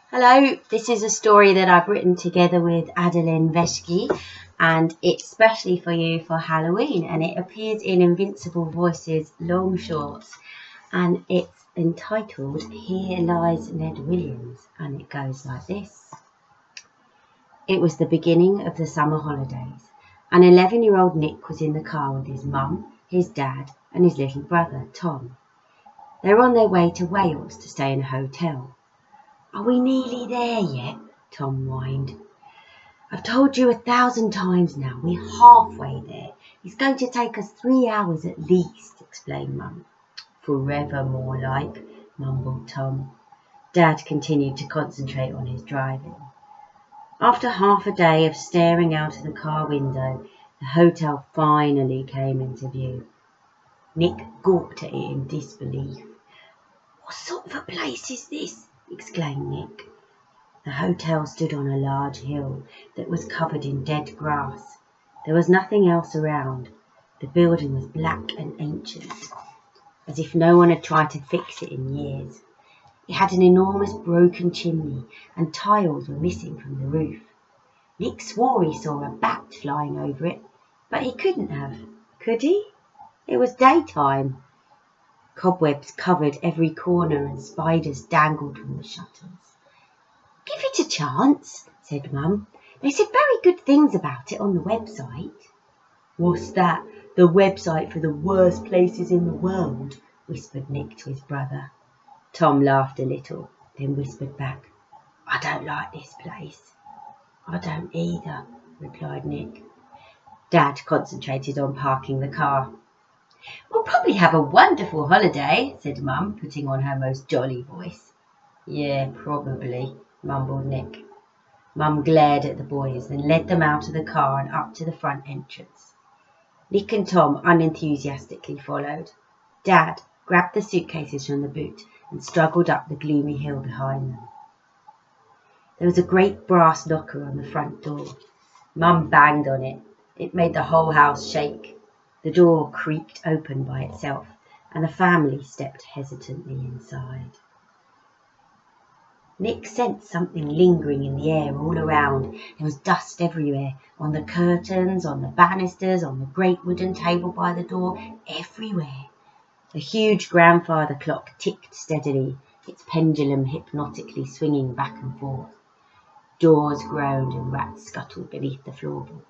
Hello, this is a story that I've written together with Adeline Veshki, and it's specially for you for Halloween, and it appears in Invincible Voices Long Shorts, and it's entitled Here Lies Ned Williams, and it goes like this. It was the beginning of the summer holidays, and 11-year-old Nick was in the car with his mum, his dad, and his little brother, Tom. They were on their way to Wales to stay in a hotel. "Are we nearly there yet?" Tom whined. "I've told you 1,000 times now, we're halfway there. It's going to take us 3 hours at least," explained Mum. "Forever more like," mumbled Tom. Dad continued to concentrate on his driving. After half a day of staring out of the car window, the hotel finally came into view. Nick gawped at it in disbelief. "What sort of a place is this?" exclaimed Nick. The hotel stood on a large hill that was covered in dead grass. There was nothing else around. The building was black and ancient, as if no one had tried to fix it in years. It had an enormous broken chimney, and tiles were missing from the roof. Nick swore he saw a bat flying over it, but he couldn't have, could he? It was daytime. Cobwebs covered every corner and spiders dangled from the shutters. "Give it a chance," said Mum. "They said very good things about it on the website." "What's that? The website for the worst places in the world?" whispered Nick to his brother. Tom laughed a little, then whispered back, "I don't like this place." "I don't either," replied Nick. Dad concentrated on parking the car. "We'll probably have a wonderful holiday," said Mum, putting on her most jolly voice. "Yeah, probably," mumbled Nick. Mum glared at the boys, then led them out of the car and up to the front entrance. Nick and Tom unenthusiastically followed. Dad grabbed the suitcases from the boot and struggled up the gloomy hill behind them. There was a great brass knocker on the front door. Mum banged on it. It made the whole house shake. The door creaked open by itself, and the family stepped hesitantly inside. Nick sensed something lingering in the air all around. There was dust everywhere, on the curtains, on the banisters, on the great wooden table by the door, everywhere. The huge grandfather clock ticked steadily, its pendulum hypnotically swinging back and forth. Doors groaned and rats scuttled beneath the floorboards.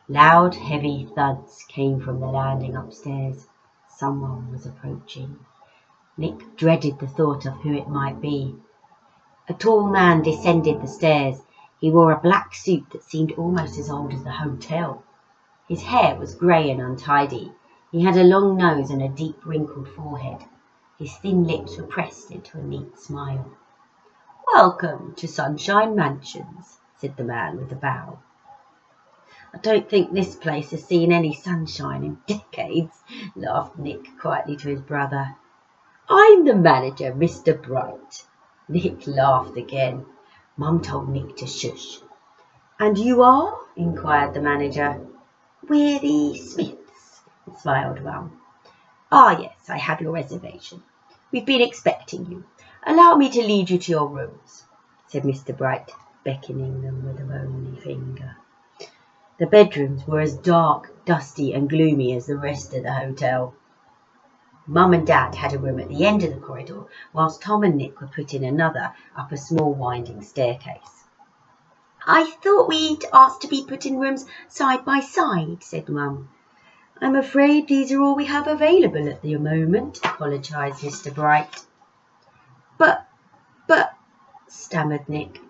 Loud, heavy thuds came from the landing upstairs. Someone was approaching. Nick dreaded the thought of who it might be. A tall man descended the stairs. He wore a black suit that seemed almost as old as the hotel. His hair was grey and untidy. He had a long nose and a deep wrinkled forehead. His thin lips were pressed into a neat smile. "Welcome to Sunshine Mansions," said the man with a bow. "I don't think this place has seen any sunshine in decades," laughed Nick quietly to his brother. "I'm the manager, Mr. Bright." Nick laughed again. Mum told Nick to shush. "And you are?" inquired the manager. "We're the Smiths," smiled Mum. "Ah, yes, I have your reservation. We've been expecting you. Allow me to lead you to your rooms," said Mr. Bright, beckoning them with a bony finger. The bedrooms were as dark, dusty and gloomy as the rest of the hotel. Mum and Dad had a room at the end of the corridor, whilst Tom and Nick were put in another up a small winding staircase. "I thought we'd asked to be put in rooms side by side," said Mum. "I'm afraid these are all we have available at the moment," apologised Mr. Bright. But, stammered Nick.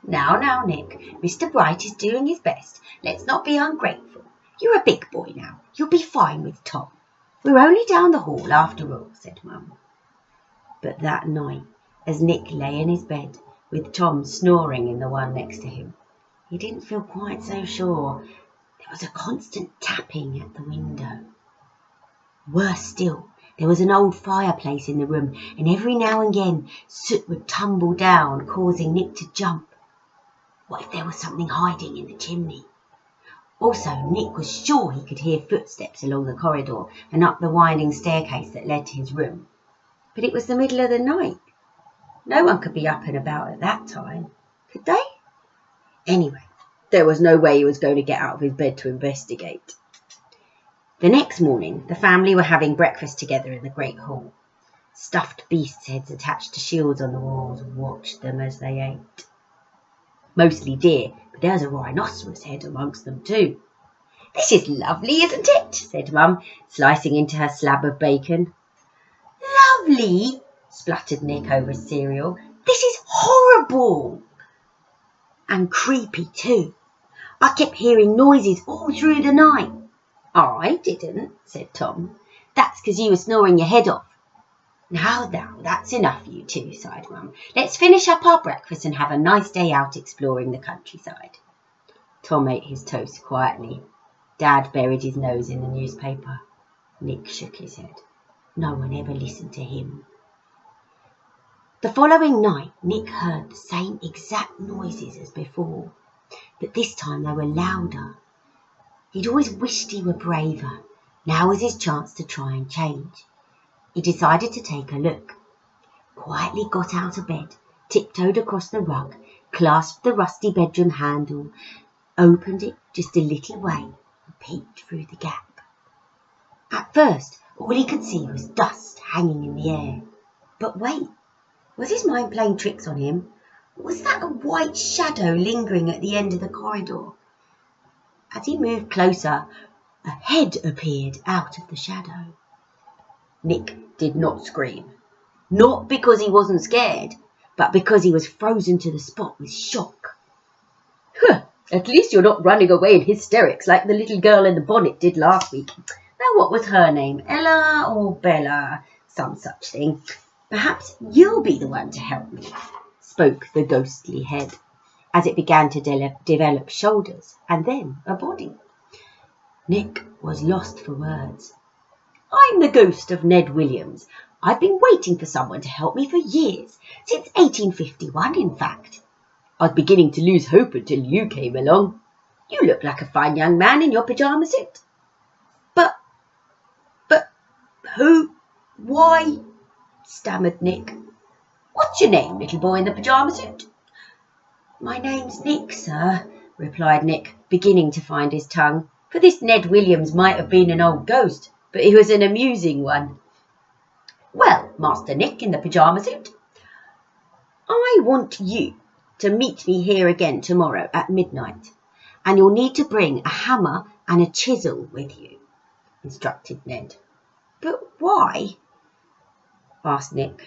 Now, Nick, Mr. Bright is doing his best. Let's not be ungrateful. You're a big boy now. You'll be fine with Tom. We're only down the hall after all," said Mum. But that night, as Nick lay in his bed, with Tom snoring in the one next to him, he didn't feel quite so sure. There was a constant tapping at the window. Worse still, there was an old fireplace in the room, and every now and again soot would tumble down, causing Nick to jump. What if there was something hiding in the chimney? Also, Nick was sure he could hear footsteps along the corridor and up the winding staircase that led to his room. But it was the middle of the night. No one could be up and about at that time, could they? Anyway, there was no way he was going to get out of his bed to investigate. The next morning, the family were having breakfast together in the great hall. Stuffed beasts' heads attached to shields on the walls watched them as they ate. Mostly deer, but there was a rhinoceros head amongst them too. "This is lovely, isn't it?" said Mum, slicing into her slab of bacon. "Lovely?" spluttered Nick over his cereal. "This is horrible!" "And creepy too. I kept hearing noises all through the night." "I didn't," said Tom. "That's 'cause you were snoring your head off." Now, that's enough, you two," sighed Mum. "Let's finish up our breakfast and have a nice day out exploring the countryside." Tom ate his toast quietly. Dad buried his nose in the newspaper. Nick shook his head. No one ever listened to him. The following night, Nick heard the same exact noises as before, but this time they were louder. He'd always wished he were braver. Now was his chance to try and change. He decided to take a look. Quietly got out of bed, tiptoed across the rug, clasped the rusty bedroom handle, opened it just a little way, and peeped through the gap. At first, all he could see was dust hanging in the air. But wait, was his mind playing tricks on him? Or was that a white shadow lingering at the end of the corridor? As he moved closer, a head appeared out of the shadow. Nick did not scream. Not because he wasn't scared, but because he was frozen to the spot with shock. At least you're not running away in hysterics like the little girl in the bonnet did last week. Now, what was her name? Ella or Bella? Some such thing. Perhaps you'll be the one to help me, spoke the ghostly head, as it began to develop shoulders and then a body. Nick was lost for words. "I'm the ghost of Ned Williams. I've been waiting for someone to help me for years, since 1851, in fact. I was beginning to lose hope until you came along. You look like a fine young man in your pyjama suit." But who, why, stammered Nick. "What's your name, little boy in the pyjama suit?" "My name's Nick, sir," replied Nick, beginning to find his tongue, for this Ned Williams might have been an old ghost, but he was an amusing one. "Well, Master Nick in the pyjama suit, I want you to meet me here again tomorrow at midnight, and you'll need to bring a hammer and a chisel with you," instructed Ned. "But why?" asked Nick.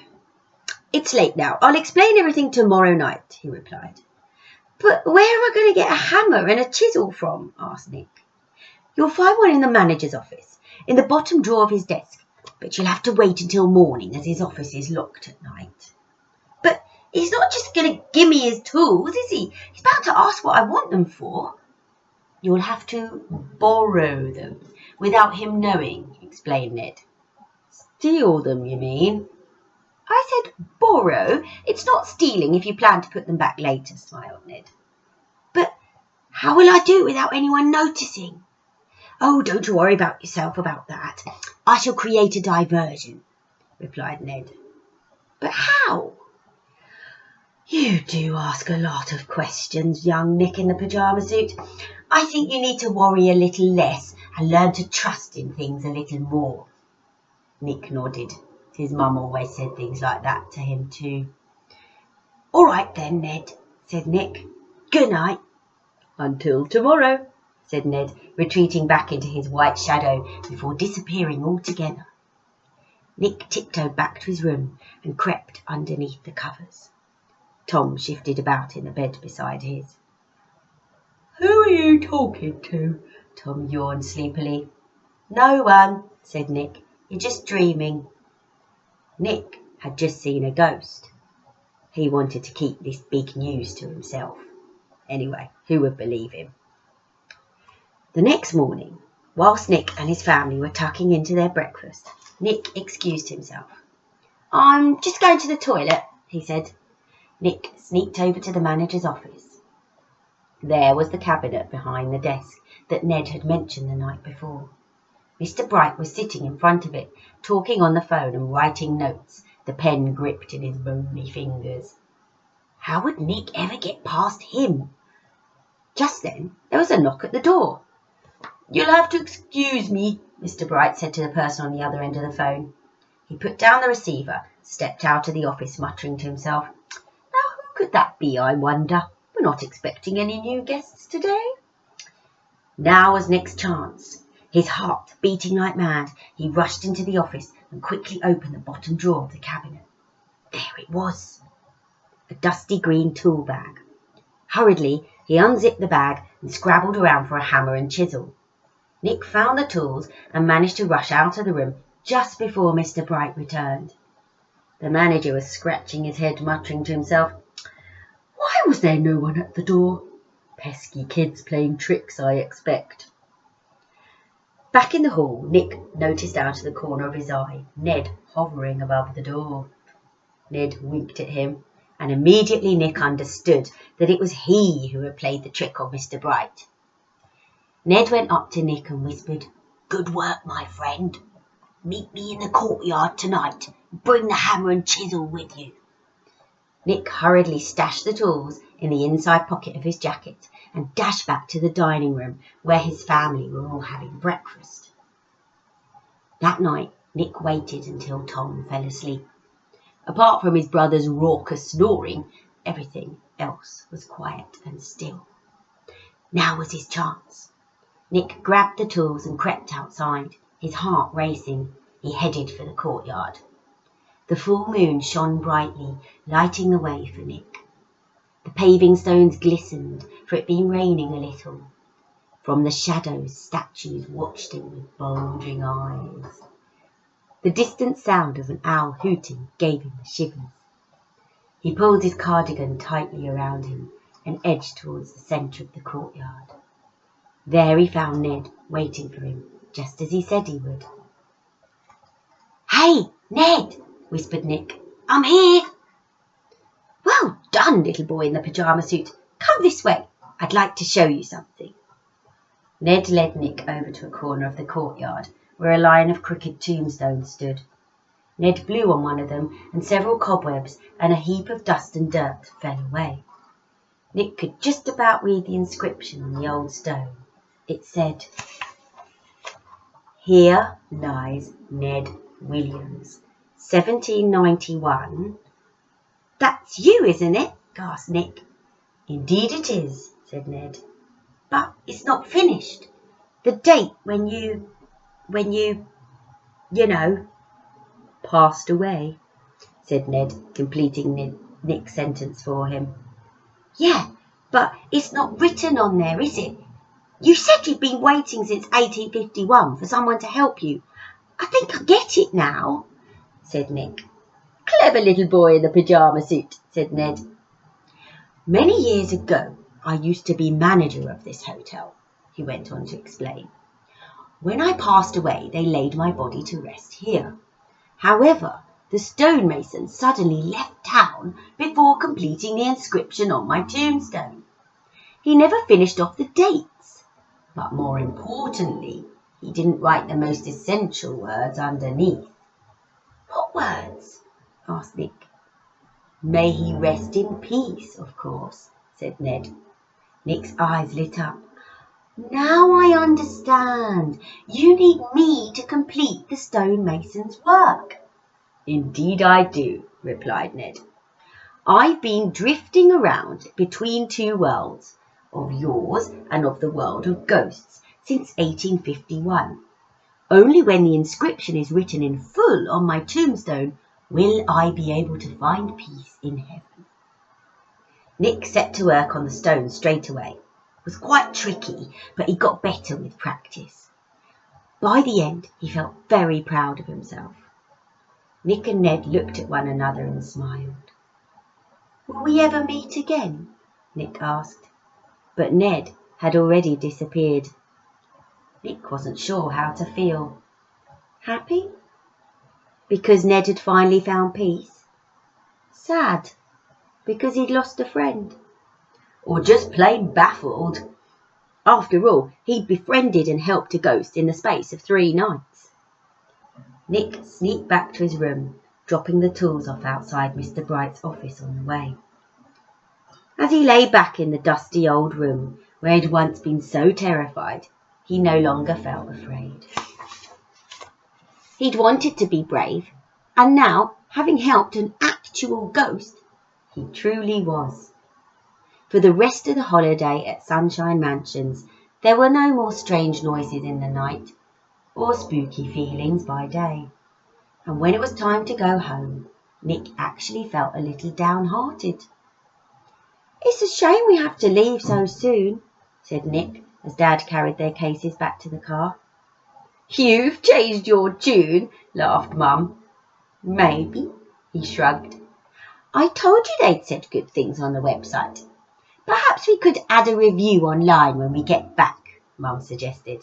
"It's late now. I'll explain everything tomorrow night," he replied. "But where am I going to get a hammer and a chisel from?" asked Nick. "You'll find one in the manager's office, in the bottom drawer of his desk, but you'll have to wait until morning as his office is locked at night." "But he's not just going to give me his tools, is he? He's bound to ask what I want them for." "You'll have to borrow them without him knowing," explained Ned. "Steal them, you mean?" "I said borrow. It's not stealing if you plan to put them back later," smiled Ned. "But how will I do it without anyone noticing?" "Oh, don't you worry about yourself about that. I shall create a diversion," replied Ned. "But how?" "You do ask a lot of questions, young Nick in the pyjama suit. I think you need to worry a little less and learn to trust in things a little more." Nick nodded. His mum always said things like that to him too. "All right then, Ned," said Nick. "Good night." "Until tomorrow," said Ned, retreating back into his white shadow before disappearing altogether. Nick tiptoed back to his room and crept underneath the covers. Tom shifted about in the bed beside his. "Who are you talking to?" Tom yawned sleepily. "No one," said Nick. "You're just dreaming." Nick had just seen a ghost. He wanted to keep this big news to himself. Anyway, who would believe him? The next morning, whilst Nick and his family were tucking into their breakfast, Nick excused himself. "I'm just going to the toilet," he said. Nick sneaked over to the manager's office. There was the cabinet behind the desk that Ned had mentioned the night before. Mr. Bright was sitting in front of it, talking on the phone and writing notes the pen gripped in his bony fingers. How would Nick ever get past him? Just then there was a knock at the door. "You'll have to excuse me," Mr. Bright said to the person on the other end of the phone. He put down the receiver, stepped out of the office, muttering to himself, "Now who could that be, I wonder? We're not expecting any new guests today." Now was Nick's chance. His heart beating like mad, he rushed into the office and quickly opened the bottom drawer of the cabinet. There it was, a dusty green tool bag. Hurriedly, he unzipped the bag and scrabbled around for a hammer and chisel. Nick found the tools and managed to rush out of the room just before Mr. Bright returned. The manager was scratching his head, muttering to himself, "Why was there no one at the door? Pesky kids playing tricks, I expect." Back in the hall, Nick noticed out of the corner of his eye Ned hovering above the door. Ned winked at him, and immediately Nick understood that it was he who had played the trick on Mr. Bright. Ned went up to Nick and whispered, "Good work, my friend. Meet me in the courtyard tonight. Bring the hammer and chisel with you." Nick hurriedly stashed the tools in the inside pocket of his jacket and dashed back to the dining room where his family were all having breakfast. That night, Nick waited until Tom fell asleep. Apart from his brother's raucous snoring, everything else was quiet and still. Now was his chance. Nick grabbed the tools and crept outside, his heart racing. He headed for the courtyard. The full moon shone brightly, lighting the way for Nick. The paving stones glistened, for it had been raining a little. From the shadows, statues watched him with bulging eyes. The distant sound of an owl hooting gave him the shivers. He pulled his cardigan tightly around him and edged towards the centre of the courtyard. There he found Ned waiting for him, just as he said he would. "Hey, Ned," whispered Nick. "I'm here." "Well done, little boy in the pyjama suit. Come this way. I'd like to show you something." Ned led Nick over to a corner of the courtyard where a line of crooked tombstones stood. Ned blew on one of them, and several cobwebs and a heap of dust and dirt fell away. Nick could just about read the inscription on the old stone. It said, "Here lies Ned Williams, 1791. "That's you, isn't it?" gasped Nick. "Indeed it is," said Ned. "But it's not finished. The date when you, passed away," said Ned, completing Nick's sentence for him. "Yeah, but it's not written on there, is it? You said you'd been waiting since 1851 for someone to help you. I think I get it now," said Nick. "Clever little boy in the pyjama suit," said Ned. "Many years ago, I used to be manager of this hotel," he went on to explain. "When I passed away, they laid my body to rest here. However, the stonemason suddenly left town before completing the inscription on my tombstone. He never finished off the dates, but more importantly, he didn't write the most essential words underneath." "What words?" asked Nick. "May he rest in peace, of course," said Ned. Nick's eyes lit up. "Now I understand. You need me to complete the stonemason's work." "Indeed I do," replied Ned. "I've been drifting around between two worlds, of yours and of the world of ghosts, since 1851. Only when the inscription is written in full on my tombstone will I be able to find peace in heaven." Nick set to work on the stone straight away. It was quite tricky, but he got better with practice. By the end, he felt very proud of himself. Nick and Ned looked at one another and smiled. "Will we ever meet again?" Nick asked. But Ned had already disappeared. Nick wasn't sure how to feel. Happy? Because Ned had finally found peace? Sad? Because he'd lost a friend? Or just plain baffled? After all, he'd befriended and helped a ghost in the space of 3 nights. Nick sneaked back to his room, dropping the tools off outside Mr. Bright's office on the way. As he lay back in the dusty old room where he'd once been so terrified, he no longer felt afraid. He'd wanted to be brave, and now, having helped an actual ghost, he truly was. For the rest of the holiday at Sunshine Mansions, there were no more strange noises in the night, or spooky feelings by day. And when it was time to go home, Nick actually felt a little downhearted. "It's a shame we have to leave so soon," said Nick as Dad carried their cases back to the car. "You've changed your tune," laughed Mum. "Maybe," he shrugged. "I told you they'd said good things on the website. Perhaps we could add a review online when we get back," Mum suggested.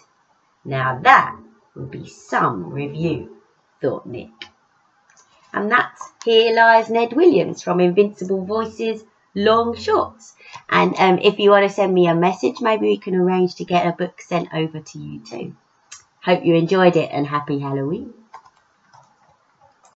Now that would be some review, thought Nick. And that's Here Lies Ned Williams from Invincible Voices Long Shorts. And if you want to send me a message, maybe we can arrange to get a book sent over to you too. Hope you enjoyed it, and happy Halloween.